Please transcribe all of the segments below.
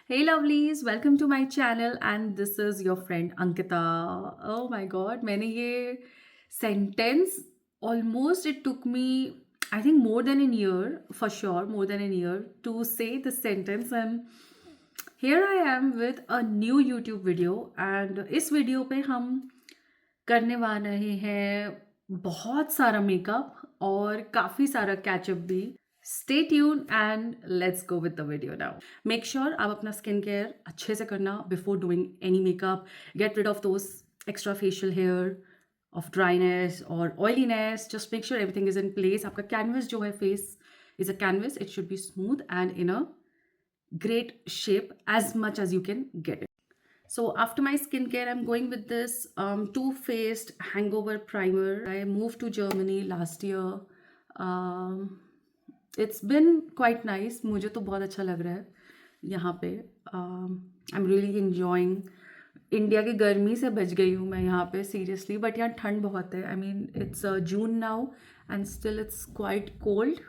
Hey lovelies, welcome to my channel and this is your friend Ankita. Oh my god, मैंने ये sentence almost it took me I think more than a year, for sure, more than a year to say this sentence and here I am with a new YouTube video and इस video पे हम करने वाले हैं बहुत सारा makeup और काफ़ी सारा कैचअप भी stay tuned and let's go with the video now make sure आप अपना स्किन केयर अच्छे से करना before doing any makeup get rid of those extra facial hair of dryness और oiliness just make sure everything is in place आपका canvas जो है face is a canvas it should be smooth and in a great shape as much as you can get it. So after my skincare, I'm going with this Too Faced Hangover Primer. I moved to Germany last year. Um, it's been quite nice. मुझे तो बहुत अच्छा लग रहा है यहाँ पे. I'm really enjoying. India की गर्मी से बच गई हूँ मैं यहाँ पे सीरियसली बट यहाँ ठंड बहुत है I mean it's June now and still it's quite cold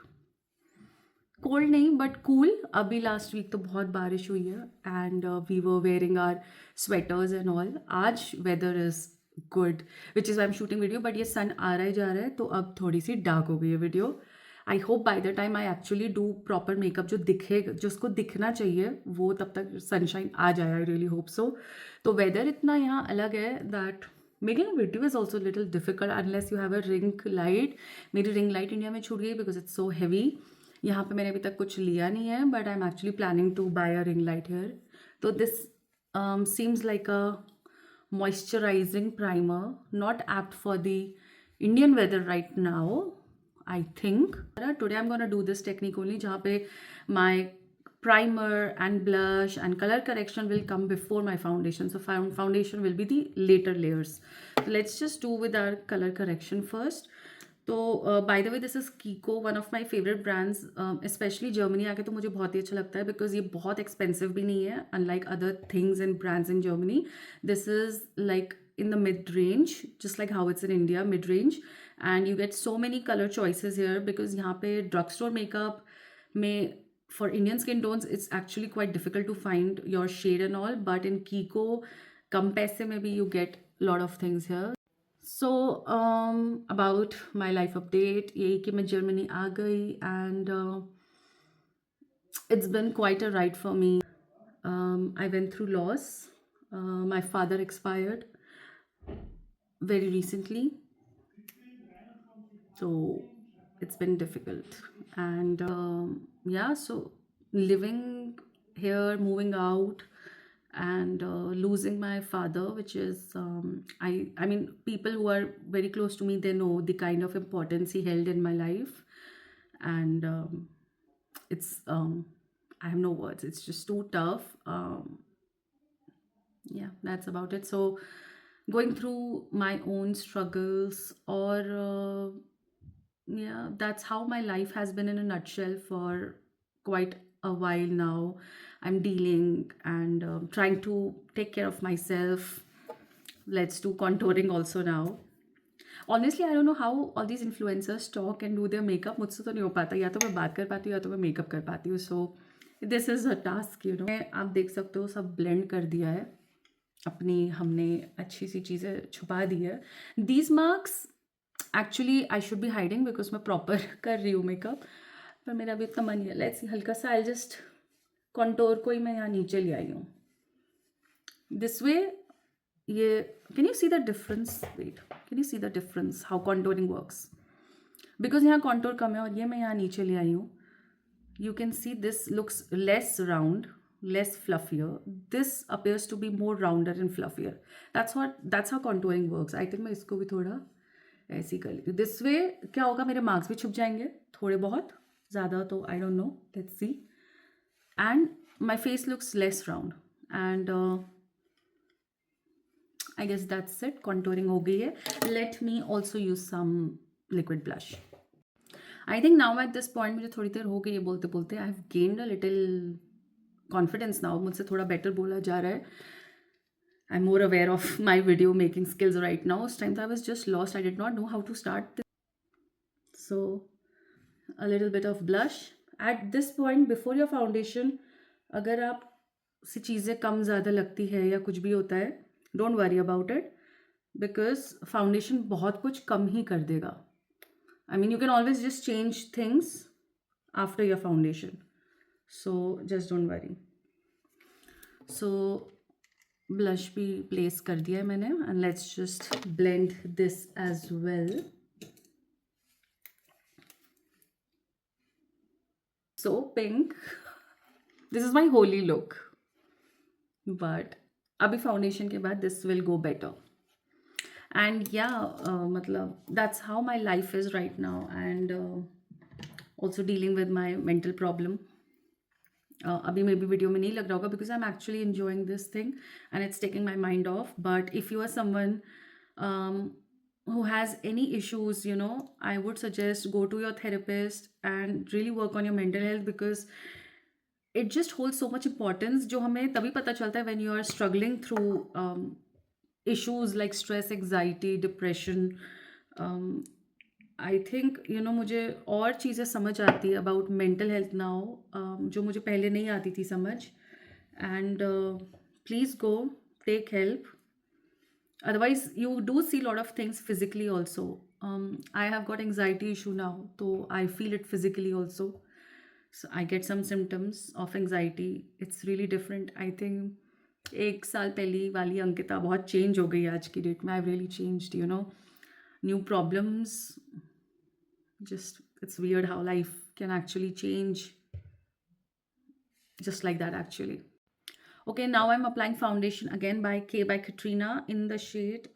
नहीं बट कूल अभी लास्ट वीक तो बहुत बारिश हुई है and we were wearing are sweaters and all आज weather is good which is I am shooting video but ये sun आ रहा ही जा रहा है तो अब थोड़ी सी डार्क हो गई है video I hope by the time I actually do proper makeup जो दिखेगा जो उसको दिखना चाहिए वो तब तक सनशाइन आ जाए आई रियली होप सो तो वेदर इतना यहाँ अलग है that making a video is also little difficult unless you have a ring light मेरी रिंग लाइट इंडिया में छूट गई बिकॉज इट्स सो हैवी यहाँ पे मैंने अभी तक कुछ लिया नहीं है but I am actually planning to buy a ring light here तो this seems like a moisturizing primer not apt for the Indian weather right now I think today I'm gonna do this technique only जहाँ पे my primer and blush and color correction will come before my foundation so foundation will be the later layers so let's just do with our color correction first तो by the way this is कीको one of my favourite brands specially Germany आके तो मुझे बहुत ही अच्छा लगता है because ये बहुत एक्सपेंसिव भी नहीं है unlike other things and brands in Germany this is like in the mid range just like how it's in India mid range and you get so many color choices here because यहाँ पे drugstore makeup में for Indian skin tones it's actually quite difficult to find your shade and all but in Kiko कम पैसे में भी you get lot of things here so about my life update यही कि मैं Germany आ गई and it's been quite a ride for me I went through loss my father expired very recently so it's been difficult and yeah so living here moving out and losing my father which is I mean people who are very close to me they know the kind of importance he held in my life and it's I have no words it's just too tough yeah that's about it so going through my own struggles or yeah that's how my life has been in a nutshell for quite a while now I'm dealing and trying to take care of myself let's do contouring also now honestly I don't know how all these influencers talk and do their makeup मुझसे तो नहीं हो पाता या तो मैं बात कर पाती हूँ या तो मैं मेकअप कर पाती हूँ so this is a task you know आप देख सकते हो सब blend कर दिया है अपनी हमने अच्छी सी चीज़ें छुपा दी है these marks actually I should be hiding because मैं प्रॉपर कर रही हूँ मेकअप पर मेरा अभी इतना मन नहीं है लेट्स हल्का सा आई जस्ट कॉन्टोर को ही मैं यहाँ नीचे ले आई हूँ दिस वे ये can you see the difference wait can you see the difference how contouring works because यहाँ कॉन्टोर कम है और ये मैं यहाँ नीचे ले आई हूँ you can see this looks less round less fluffier this appears to be more rounder and fluffier that's how contouring works I think मैं इसको भी थोड़ा ऐसे ही कर लेती हूँ दिस वे क्या होगा मेरे मार्क्स भी छुप जाएंगे थोड़े बहुत ज़्यादा तो I don't know let's see and my face looks less round and I guess that's it contouring हो गई है let me also use some liquid blush I think now at this point मुझे थोड़ी देर हो गई है बोलते बोलते I have gained a little confidence now मुझसे थोड़ा बेटर बोला जा रहा है I am more aware of my video making skills right now उस टाइम तो I was just lost I did not know how to start so a little bit of blush at this point before your foundation अगर आप सी चीज़ें कम ज़्यादा लगती है या कुछ भी होता है, don't worry about it, because foundation बहुत कुछ कम ही कर देगा. I mean, you can always just change things after your foundation. So just don't worry. So blush भी place कर दिया है मैंने, and let's just blend this as well. So pink. This is my holy look. But अभी foundation के बाद this will go better. And yeah, मतलब that's how my life is right now, and also dealing with my mental problem. अभी may be video में नहीं लग रहा होगा because I am actually enjoying this thing and it's taking my mind off. But if you are someone who has any issues, you know, I would suggest go to your therapist and really work on your mental health, because it just holds so much importance, जो हमें तभी पता चलता है when you are struggling through issues like stress, anxiety, depression. I think you know मुझे और चीज़ें समझ आती है अबाउट मेंटल हेल्थ नाउ, जो मुझे पहले नहीं आती थी समझ. And please go take help. Otherwise you do see lot of things physically also. I have got anxiety issue now, तो I feel it physically also. So I get some symptoms of anxiety. It's really different. I think 1 साल पहली वाली अंकिता बहुत change हो गई आज की date में. I've really changed, you know. New problems. Just, it's weird how life can actually change just like that actually. Okay, now I'm applying foundation again by Katrina in the shade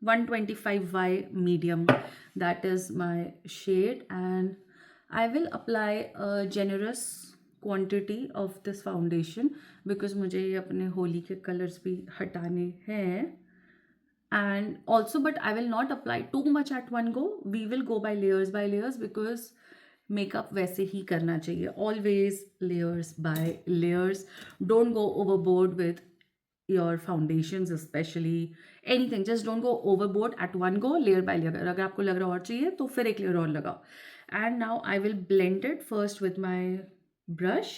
125Y medium. That is my shade, and I will apply a generous quantity of this foundation because मुझे ये अपने होली के colours भी हटाने हैं. And also, but I will not apply too much at one go. We will go by layers because makeup वैसे ही करना चाहिए. Always layers by layers. Don't go overboard with your foundations, especially anything. Just don't go overboard at one go, layer by layer. अगर आपको लग रहा और चाहिए तो फिर एक layer और लगाओ. And now I will blend it first with my brush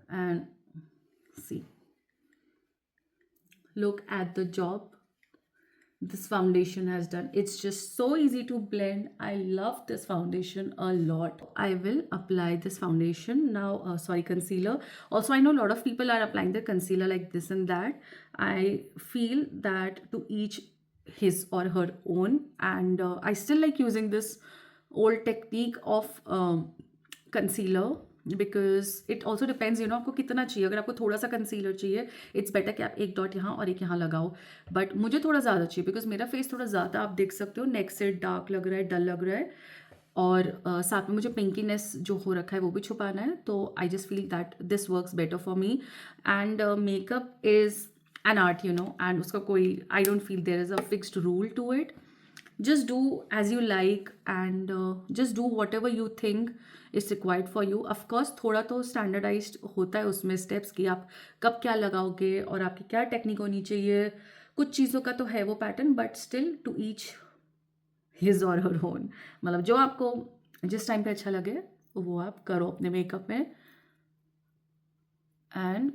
and see. Look at the job this foundation has done. It's just so easy to blend. I love this foundation a lot. I will apply this foundation now. Concealer. Also, I know a lot of people are applying the concealer like this and that. I feel that to each his or her own, and I still like using this old technique of concealer, because it also depends you know आपको कितना चाहिए. अगर आपको थोड़ा सा concealer चाहिए, it's better कि आप एक डॉट यहाँ और एक यहाँ लगाओ. बट मुझे थोड़ा ज़्यादा चाहिए बिकॉज मेरा फेस थोड़ा ज़्यादा, आप देख सकते हो, नेक से डार्क लग रहा है, डल लग रहा है. और साथ में मुझे पिंकीनेस जो हो रखा है वो भी छुपाना है. तो I just feel that this works better for me. And makeup is an art, you know, and उसका कोई, I don't feel there is a fixed rule to it. Just do as you like, and just do whatever you think is required for you. Of course थोड़ा तो standardized होता है उसमें steps कि आप कब क्या लगाओगे और आपकी क्या टेक्निक होनी चाहिए. कुछ चीज़ों का तो है वो pattern, but still to each his or her own. मतलब जो आपको जिस टाइम पे अच्छा लगे वो आप करो अपने मेकअप में. And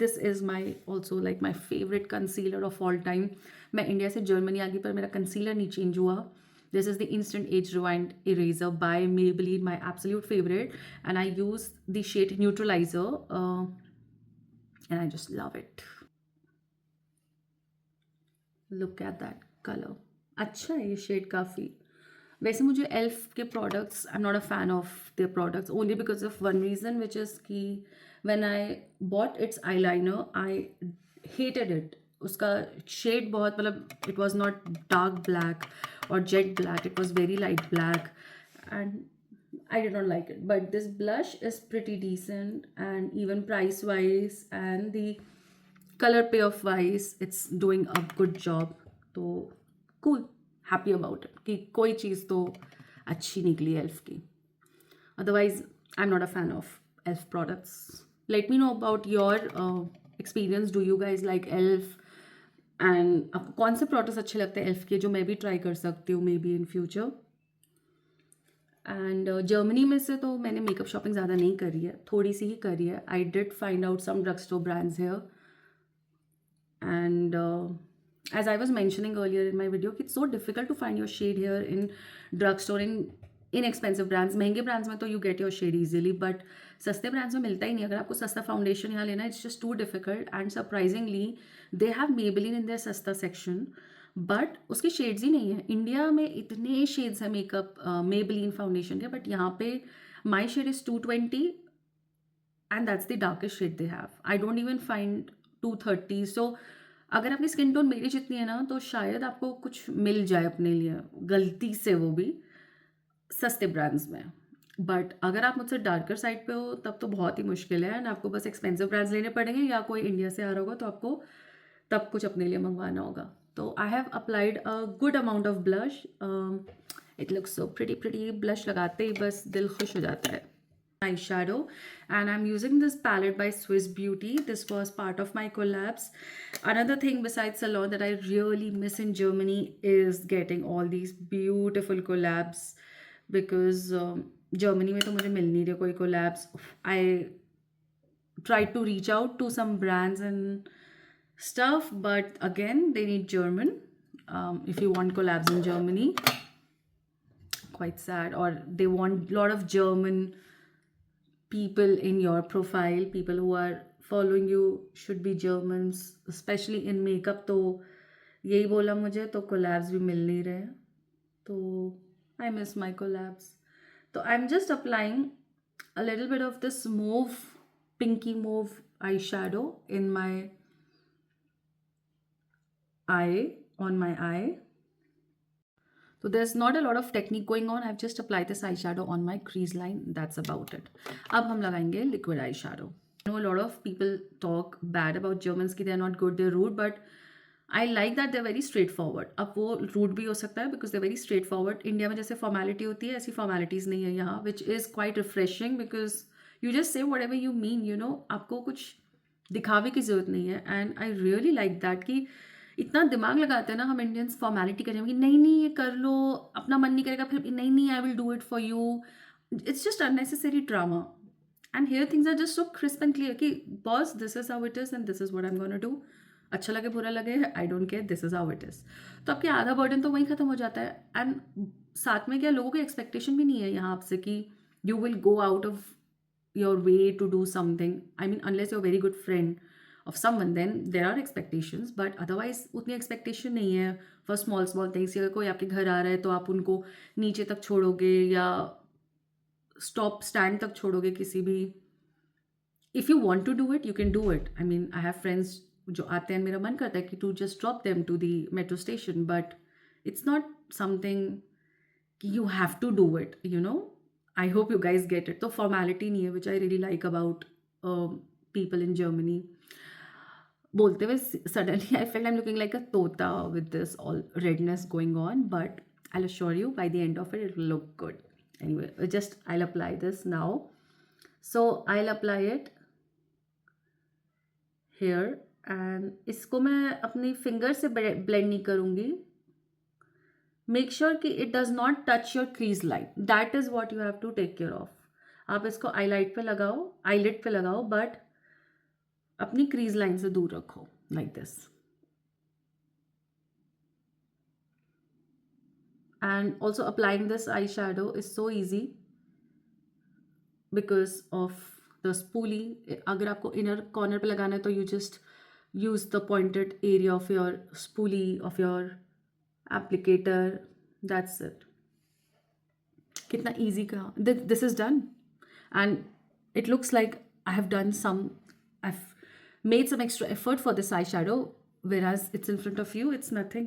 this is my also like my favourite concealer of all time. मैं इंडिया से जर्मनी आ गई पर मेरा कंसीलर नहीं चेंज हुआ. This is the instant age rewind eraser by Maybelline, my absolute favourite. And I use the shade neutraliser and I just love it. Look at that colour. अच्छा है ये शेड काफ़ी. वैसे मुझे एल्फ के products, I am not a fan of their products only because of one reason, which is कि when I bought its eye liner I hated it. उसका shade बहुत, मतलब it was not dark black और jet black, it was very light black and I did not like it. But this blush is pretty decent, and even price wise and the color payoff wise, it's doing a good job. तो cool, happy about it कि कोई चीज़ तो अच्छी निकली elf की. Otherwise, I'm not a fan of elf products. Let me know about your experience. Do you guys like elf? And आपको कौन से प्रोडक्ट्स अच्छे लगते हैं एल्फ के जो मैं भी ट्राई कर सकती हूँ may be in future. And Germany में से तो मैंने मेकअप शॉपिंग ज़्यादा नहीं करी है, थोड़ी सी ही करी है. I did find out some drug store brands here. And as I was mentioning earlier in my video, it's so difficult to find your shade here in drugstore, in inexpensive brands. महंगे brands में तो you get your shade easily, but सस्ते brands में मिलता ही नहीं. अगर आपको सस्ता फाउंडेशन यहाँ लेना, it's just too difficult. And surprisingly they have Maybelline in their सस्ता section, बट उसके शेड्स ही नहीं है. इंडिया में इतने शेड्स हैं मेकअप Maybelline फाउंडेशन के, बट यहाँ पे my shade is 220 and that's the darkest shade they have. I don't even find 230. सो अगर आपकी स्किन टोन मेरी जितनी है ना, तो शायद आपको कुछ मिल जाए अपने लिए गलती से, वो भी सस्ते ब्रांड्स में. बट अगर आप मुझसे डार्कर साइड पे हो तब तो बहुत ही मुश्किल है, एंड आपको बस एक्सपेंसिव ब्रांड्स लेने पड़ेंगे, या कोई इंडिया से आ रहा होगा तो आपको तब कुछ अपने लिए मंगवाना होगा. तो I have applied a good amount of blush. It looks so pretty. Blush लगाते ही बस दिल खुश हो जाता है. Eyeshadow, and I'm using this palette by Swiss Beauty. This was part of my collabs. Another thing besides salon that I really miss in Germany is getting all these beautiful collabs, because Germany में तो मुझे मिल नहीं रहे कोई collabs. I tried to reach out to some brands and stuff, but again they need German. If you want collabs in Germany, quite sad. Or they want a lot of German people in your profile. People who are following you should be Germans, especially in makeup. तो यही बोला मुझे, तो collabs भी मिल नहीं रहे. तो I miss my collabs. तो I'm just applying a little bit of this mauve, pinky mauve eyeshadow in my eye, on my eye. So there's not a lot of technique going on. I've just applied this eyeshadow on my crease line. That's about it. अब हम लगाएंगे liquid eyeshadow. I know a lot of people talk bad about Germans कि they're not good, they're rude, but I like that they're very straightforward. अब वो rude भी हो सकता है because they're very straightforward. India में जैसे formality होती है, ऐसी formalities नहीं है यहाँ, which is quite refreshing because you just say whatever you mean, you know. आपको कुछ दिखावे की ज़रूरत नहीं है. And I really like that कि इतना दिमाग लगाते हैं ना हम इंडियंस फॉर्मेलिटी करने में कि नहीं नहीं ये कर लो, अपना मन नहीं करेगा, फिर नहीं नहीं I will do it for you. It's just unnecessary drama. And here things are just so crisp and clear कि boss this is how it is and this is what I am gonna do. अच्छा लगे बुरा लगे, I don't care, this is how it is. तो आपके आधा burden तो वहीं खत्म हो जाता है. एंड साथ में क्या, लोगों की एक्सपेक्टेशन भी नहीं है यहाँ आपसे कि you will go out of your way to do something. I mean unless you are very good friend of someone, then there are expectations, but otherwise उतनी expectation नहीं है for small things. अगर कोई आपके घर आ रहा है तो आप उनको नीचे तक छोड़ोगे या stop stand तक छोड़ोगे किसी भी. if you want to do it, you can do it. I mean, I have friends जो आते हैं, मेरा मन करता है कि to just drop them to the metro station, but it's not something कि you have to do it, you know. I hope you guys get it. तो formality नहीं है, which I really like about people in Germany. बोलते हुए suddenly I felt I'm looking like a tota with this all redness going on, but I'll assure you by the end of it will look good. Anyway, I'll apply this now. So I'll apply it here, and इसको मैं अपनी finger से blend नहीं करूँगी. Make sure कि it does not touch your crease line. That is what you have to take care of. आप इसको eyelid पे लगाओ, but अपनी क्रीज लाइन से दूर रखो, like this. And also applying this eye shadow is so easy because of the spoolie. अगर आपको इनर कॉर्नर पे लगाना है तो you just use the pointed area of your spoolie of your applicator. That's it. कितना easy का this is done, and it looks like I have done some, I've made some extra effort for this eyeshadow, whereas it's in front of you, it's nothing.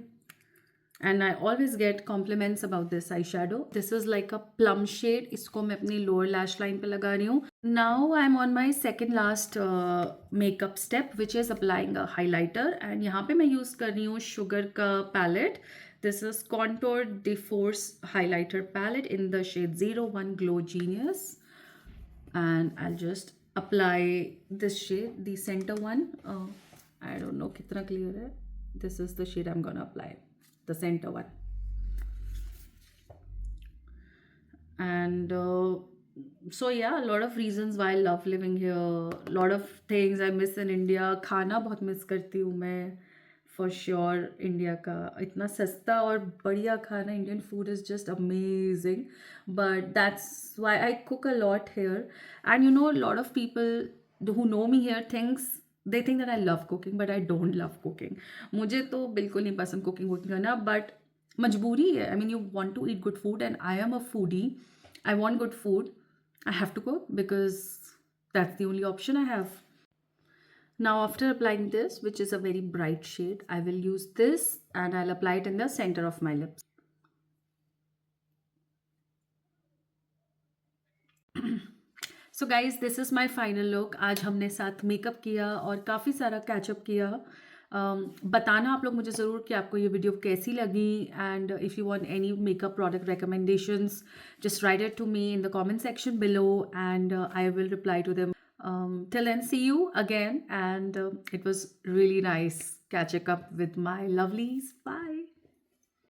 And I always get compliments about this eyeshadow. This is like a plum shade. इसको मैं अपनी lower lash line पे लगा रही हूँ. Now I'm on my second last makeup step, which is applying a highlighter. And यहाँ पे मैं use कर रही हूँ Sugar का palette. This is Contour de Force highlighter palette in the shade 01 Glow Genius. And I'll just apply this shade, the center one. I don't know कितना clear है. This is the shade I'm gonna apply, the center one. and so yeah, a lot of reasons why I love living here. A lot of things I miss in India. खाना बहुत miss करती हूँ मैं, for sure. India का इतना सस्ता और बढ़िया खाना, Indian food is just amazing. But that's why I cook a lot here. And you know, a lot of people who know me here they think that I love cooking, but I don't love cooking. मुझे तो बिल्कुल नहीं पसंद cooking करना, but मजबूरी है. I mean, you want to eat good food, and I am a foodie. I want good food. I have to cook because that's the only option I have. Now, after applying this, which is a very bright shade, I will use this and I'll apply it in the center of my lips. So guys, this is my final look. आज हमने साथ makeup किया और काफ़ी सारा catch up किया. बताना आप लोग मुझे ज़रूर कि आपको ये वीडियो कैसी लगी, and if you want any makeup product recommendations, just write it to me in the comment section below, and I will reply to them. Till then, see you again, and it was really nice catching up with my lovelies. Bye.